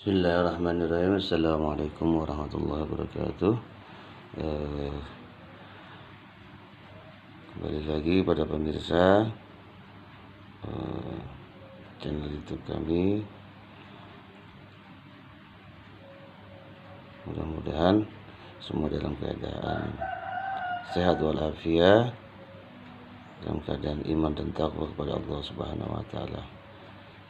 Bismillahirrahmanirrahim. Assalamualaikum warahmatullahi wabarakatuh. Kembali lagi pada pemirsa channel YouTube kami. Mudah-mudahan semua dalam keadaan sehat walafiat, dalam keadaan iman dan takwa kepada Allah Subhanahu wa taala.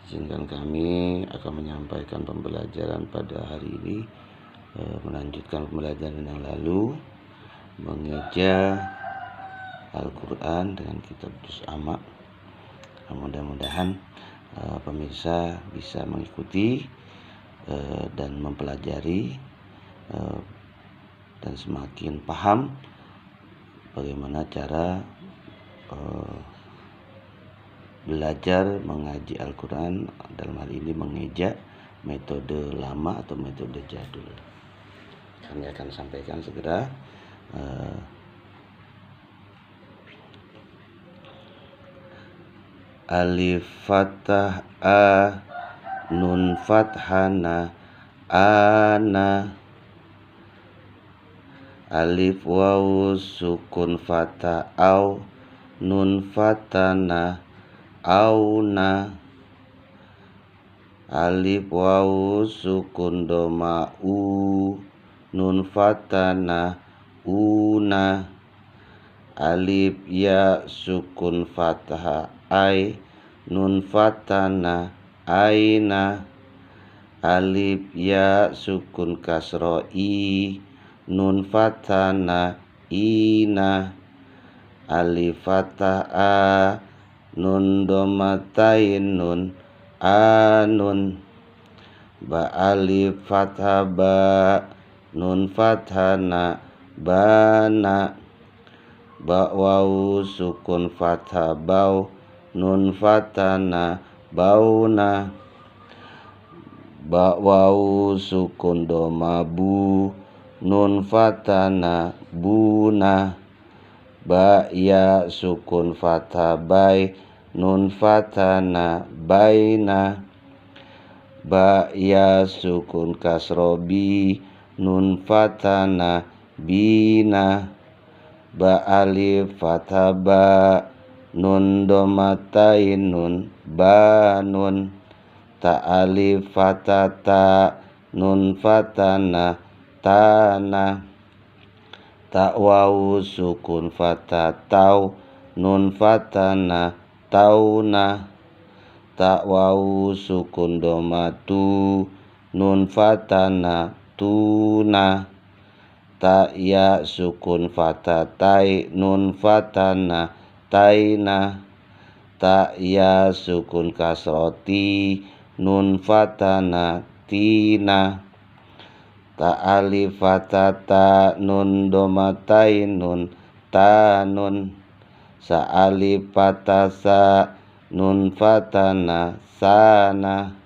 Izinkan kami akan menyampaikan pembelajaran pada hari ini, melanjutkan pembelajaran yang lalu, mengeja Al-Quran dengan kitab Juz Amma. Mudah-mudahan pemirsa bisa mengikuti dan mempelajari dan semakin paham bagaimana cara belajar mengaji Al-Quran, dalam hal ini mengeja metode lama atau metode jadul. Kami akan sampaikan segera. Alif fathah a, nun fathana ana, alif wawu sukun fathah au, nun fathana auna, alif wawu sukun doma u, nun fathana una, alif ya sukun fathah ai, nun fathana aina, alif ya sukun kasro i, nun fathana ina, alif fathah a, nun domatain nun anun, ba alif fathah ba, nun fathana bana, ba wawu sukun fathah bau, nun fathana bauna, ba wawu sukun doma bu, nun fathana buna, ba ya sukun fathah bai, nun fathana baina, ba ya sukun kasro bi, nun fathana bina, ba alif fathah ba, nun domatain nun banun, ta alif fathah ta, nun fathana tana, ta wawu sukun fathah tau, nun fathana tauna, ta wawu sukun doma tu, nun fathana tuna, ta ya sukun fathah tai, nun fathana taina, ta ya sukun kasroti, nun fathana tina, ta alif fathah ta, nun domatain nun tanun, sa alif fathah sa, nun fathana sana,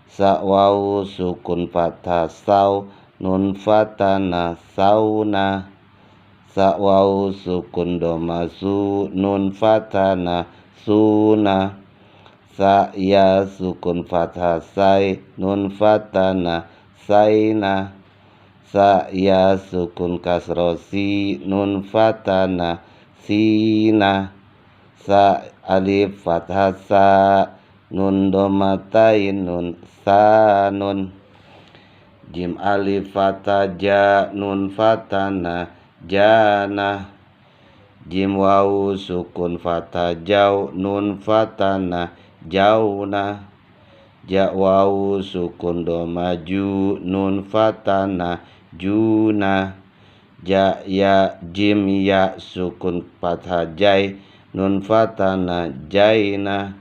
sa wawu sukun fathah sau, nun fathana sauna, sa wawu sukun doma su, nun fathana suna, sa ya sukun fathah sai, nun fathana saina, sa ya sukun kasro si, nun fathana sina, sa alif fathah sa, nun domatain nun sanun, jim alif fathah ja, nun fathana jana, jim wawu sukun fathah jau, nun fathana jauna, ja wawu sukun doma ju, nun fathana juna, ja ya jim ya sukun fathah jai, nun fathana jaina,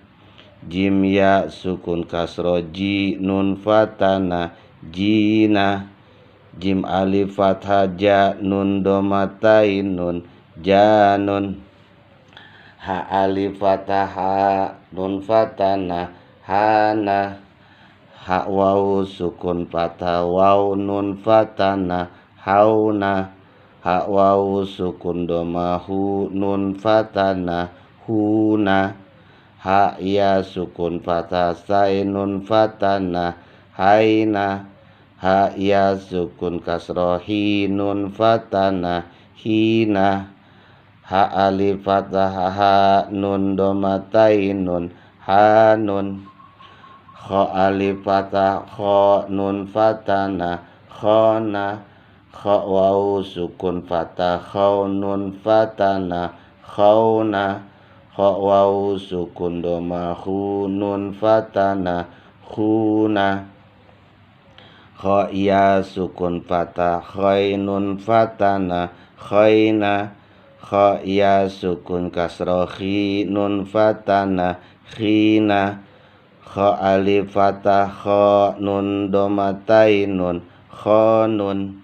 jim ya sukun kasro ji, nun fathana jina, jim alif fathah ja, nun domatain nun janun, ha alif fathah ha, nun fathana hana, ha wawu sukun fathah waw, nun fathana hauna, ha wawu sukun doma hu, nun fathana huna, ha ya sukun fathah sai, nun fathana haina, ha ya sukun kasroh hinun fatana hina, ha alif fathah ha nun domatainun hanun, kha alif fathah kha nun fatana khana, kha waw sukun fathah khaunun fatana khauna, kha waw sukun doma khunun fatana khuna, kha ya sukun fathah khainun fatana khaina, kha ya sukun kasroh khinun fatana khina, kha alif fathah kha nun domatainun khonun,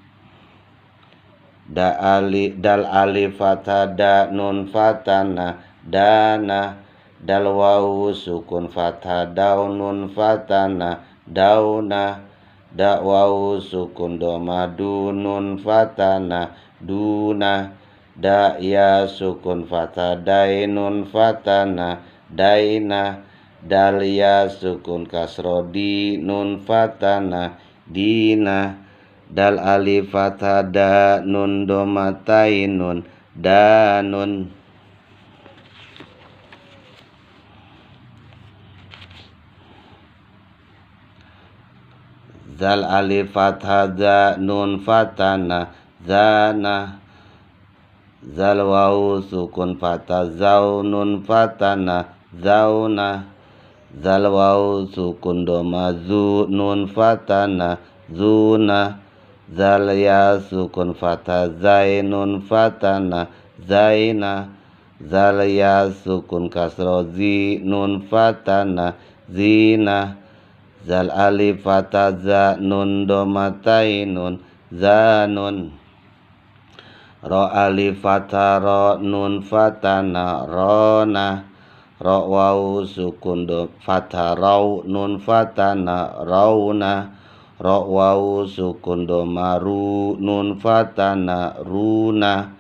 dal alif fathah da nun fatana dana, dal waw sukun fathah daunun fatana dauna, da waw sukun doma dunun fatana duna, da ya sukun fathah dainun fatana daina, dal ya sukun kasro di nun fatana dina, dal alif fathah da nun domatainun danun, zal alif fathah za nun fatana zana, zal waw sukun fathah zaunun fatana zauna, zal waw sukun doma zu nun fatana zuna, zal ya sukun fathah zainun fatana zaina, zal ya sukun kasro zi nun fatana zina, zal alif fathah za nun domatainun zanun, ro alif fathah ro nun fatana rona, ro waw sukun fathah raw nun fatana rauna, ro waw sukun doma ru nun fatana runa,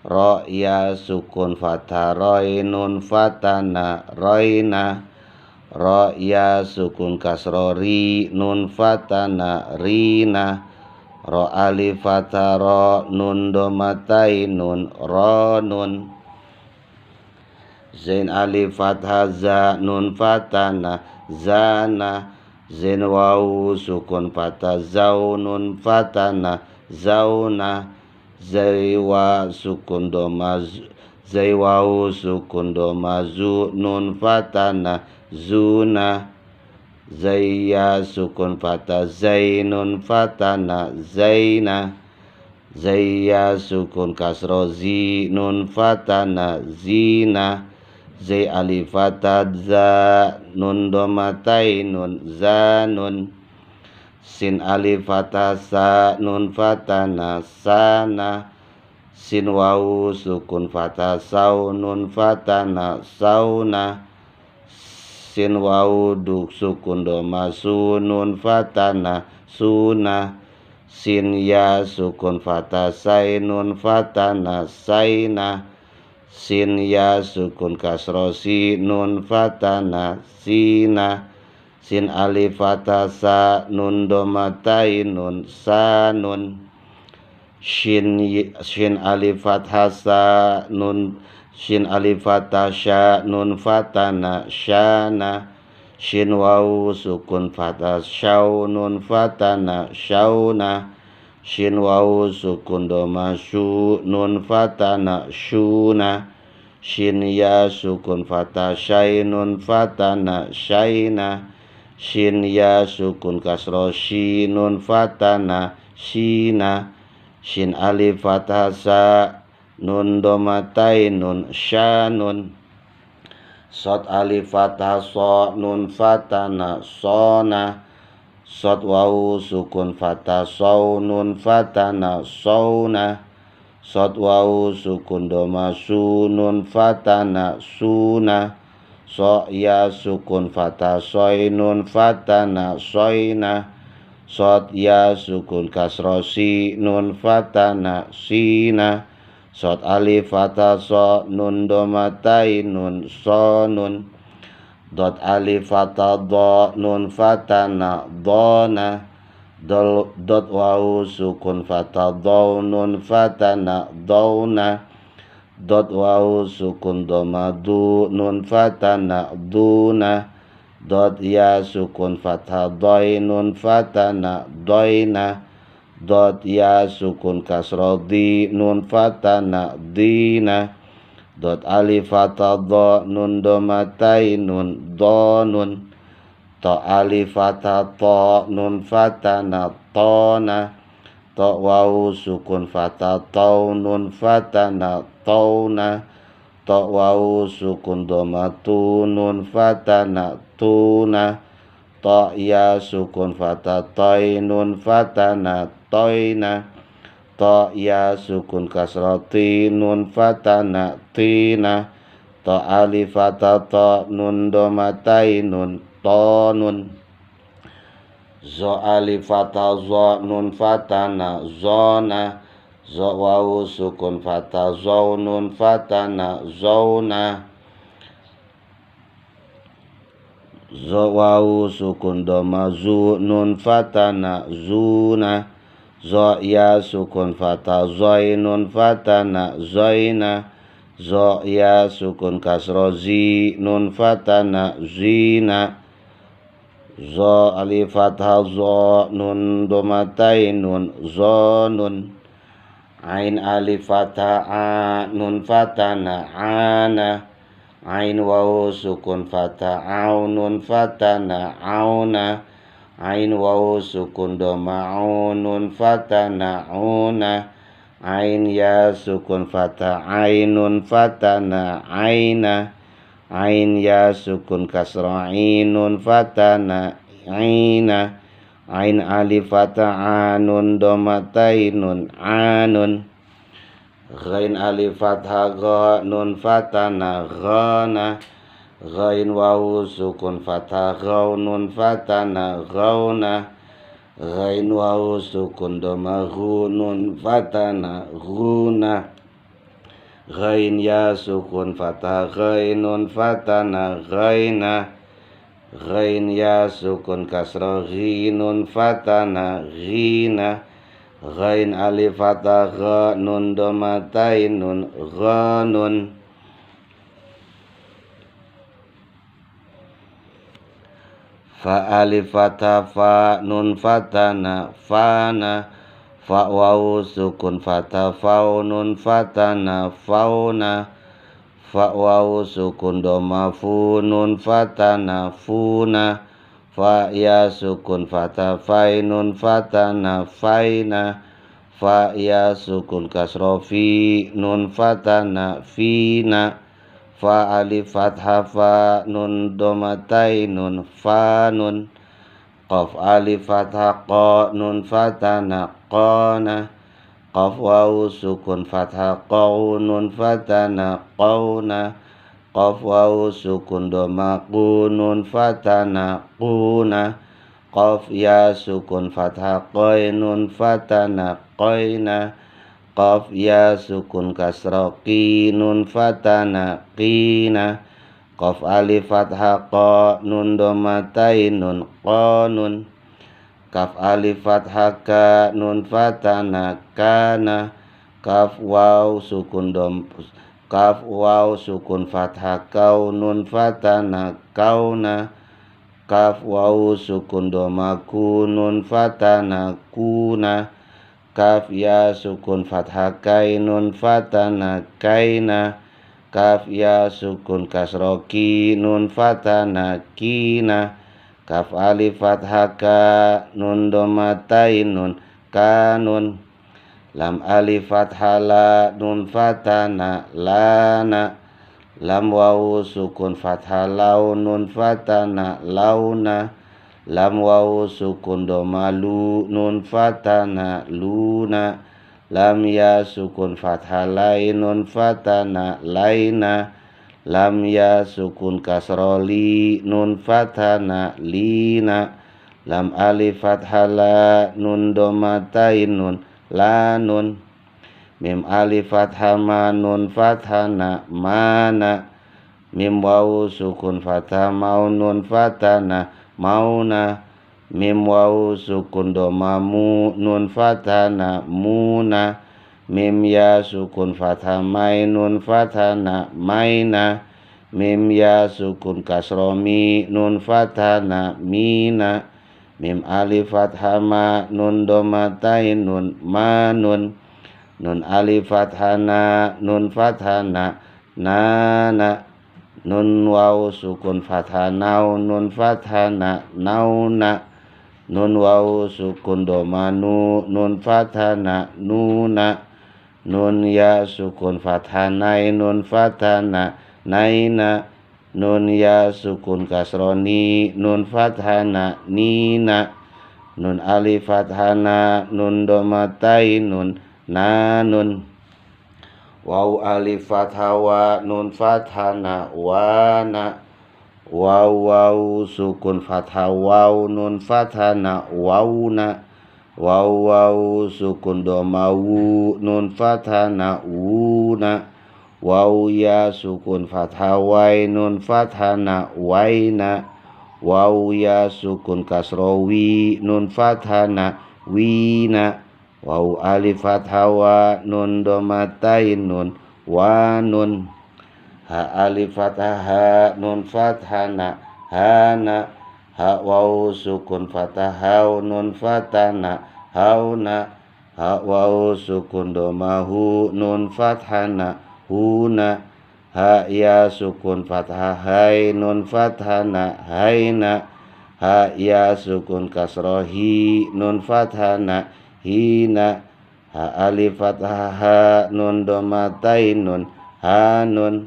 ro ya sukun fathah roi nun fatana roina, ro ya sukun kasro ri nun fatana rina, ro alif fathah ro nun domatainun ronun, zain alif fathah za nun fatana zana, zain waw sukun fathah zaunun fatana zauna, zai wa sukun doma zai waw sukun doma zu nun fatana zuna, zai ya sukun fathah zainun fatana zaina, zai ya sukun kasro zi nun fatana zina, zai alif fathah za nun domatainun zanun, sin alif fathah sa nun fatana sana, sin waw sukun fathah saunun fatana sauna, sin waw sukun doma sunun fatana suna, sin ya sukun fathah sainun fatana saina, sin ya sukun kasro sinun fatana sina, sin alif fathah sa nun domatainun sanun, shin alif fathah sa nun, shin alif fathah sya nun fatana syana, shin waw sukun fathah syaw nun fatana syauna, shin waw sukun doma syu nun fatana syuna, shin ya sukun fathah syainun fatana syaina, shin ya sukun kasro shinun fatana shina, shin alif fathah sa nun domatainun syanun, sod alif fathah so nun fatana sona, sod waw sukun fathah saw nun fatana sauna, sod waw sukun doma su nun fatana suna, so ya sukun fathah soy nun fatana soina, sod ya sukun kasro si nun fatana sina, sod alif fathah so nun domatainun sonun, dot alif fathah dha nun fatana dhona dot wawu sukun fathah dha nun fatana dhauna dot wawu sukun dhamma du nun fatana duna dot ya sukun fathah doi nun fatana doina dot ya sukun kasroh di nun fatana dina dot alif fathah dha nun domatai nun donun to alif fathah to nun fatana tona to wawu sukun fathah tau nun fatana tauna to wawu sukun dhamma tu nun fatana tuna to ya sukun fathah toi nun fatana toina to ya sukun kasrah ti nun fatana tina to alif fathah to nun domatai nun tonun zo alif fathah zo nun fatana zona zo wawu sukun fathah zo nun fatana zona zo wawu sukun dhamma zu nun fatana zuna zo ya sukun fathah zoi nun fatana zoina zo ya sukun kasroh zi nun fatana zina zo alif fathah zo nun domatai nun zonun ain alif fathah a nun fatana ana ain wawu sukun fathah au nun fatana auna ain wawu sukun dhamma nun fatana una ain ya sukun fathah ainun fatana aina ain ya sukun kasrah ainun fatana aina ain alif fathah anun domatai nun anun ghain alif fathah gha nun fatana ghana ghain wawu sukun fathah ghaw nun fatana ghawna ghain wawu sukun dhamma ghu nun fatana ghuna ghain ya sukun fathah ghain nun fatana ghaina ghain ya sukun kasrah ghi nun fatana ghina ghain alif fathah gha nun domatai nun ghanun fa alif fathah fa nun fatana fana fa wawu sukun fathah fau nun fatana fauna fa wawu sukun dhamma fu nun fatana funa fa ya sukun fathah fai nun fatana faina fa ya sukun kasroh fi nun fatana fina fa alif fathah fa nun domatai nun fanun qaf alif fathah qa nun fatana qana qaf wawu sukun fathah qaw nun fatana qawna qaf wawu sukun dhamma qu nun fatana quna qaf ya sukun fathah qai nun fatana qaina qaf ya sukun kasrah qi nun fatana qina qaf alif fathah qa nun domatai nun qanun kaf alif fathah ka nun fatana kana kaf waw sukun kaf waw sukun fathah kau nun fatana kauna kaf waw sukun dhamma ku nun fatana kuna kaf ya sukun fathah kai nun fatana kaina kaf ya sukun kasrah ki nun fatana kina kaf alif fathah ka nun domatai nun kanun lam alif fathah la nun fatana lana lam wawu sukun fathah lau nun fatana launa lam wawu sukun dhamma lu nun fatana luna lam ya sukun fathah lain nun fatana laina lam ya sukun kasroh li nun fatana lina lam alif fathah la nun domatai nun lanun mim alif fathah ma nun fathana mana mim wawu sukun fathah maunun fatana mauna, mim wawu sukun doma mu nun fatana muna, mim ya sukun fathah mainun fatana maina, mim ya sukun kasro mi nun fatana mina, mim alif fathah ma nun domatain nun manun, nun alif fathah na nun fathah na nana, nun waw sukun fathah nau nun fathah na nauna, nun waw sukun doma nu nun fathah na nuna, nun ya sukun fathah nai nun fathah na naina, nun ya sukun kasro ni nun fathah na nina, nun alif fathah na nun domatai nun nanun, waw alif fathah wa nun fathah na wana, waw waw sukun fathah waw nun fathah na wauna, waw waw sukun doma wu nun fathah na wuna, waw ya sukun fathah wai nun fathah na waina, waw ya sukun kasro wi nun fathah na wina, waw alif fathah wa nun domatain nun wanun, ha alif fathah ha nun fathah na hana, ha waw sukun fathah hau nun fathah na hauna, ha waw sukun doma hu nun fathah na huna, ha ya sukun fathah hai nun fathah na haina, ha ya sukun kasro hi nun fathah na hina, ha alif fathah ha nun domatain nun hanun,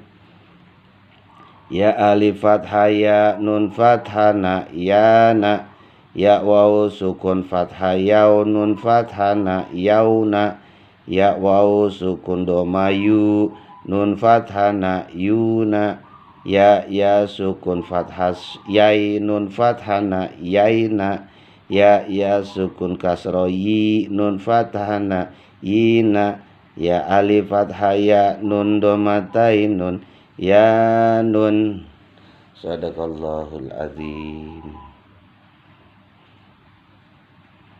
ya alif fathah ya nun fathah na yana, ya waw sukun fathah yau nun fathah na yauna, ya waw sukun doma yu nun fathah na yuna, ya sukun fathah yai nun fathah na yaina, ya sukun kasro yi nun fathah na yina, ya alif fathah ya nun domatain nun ya nun. Sadaqallahul azim.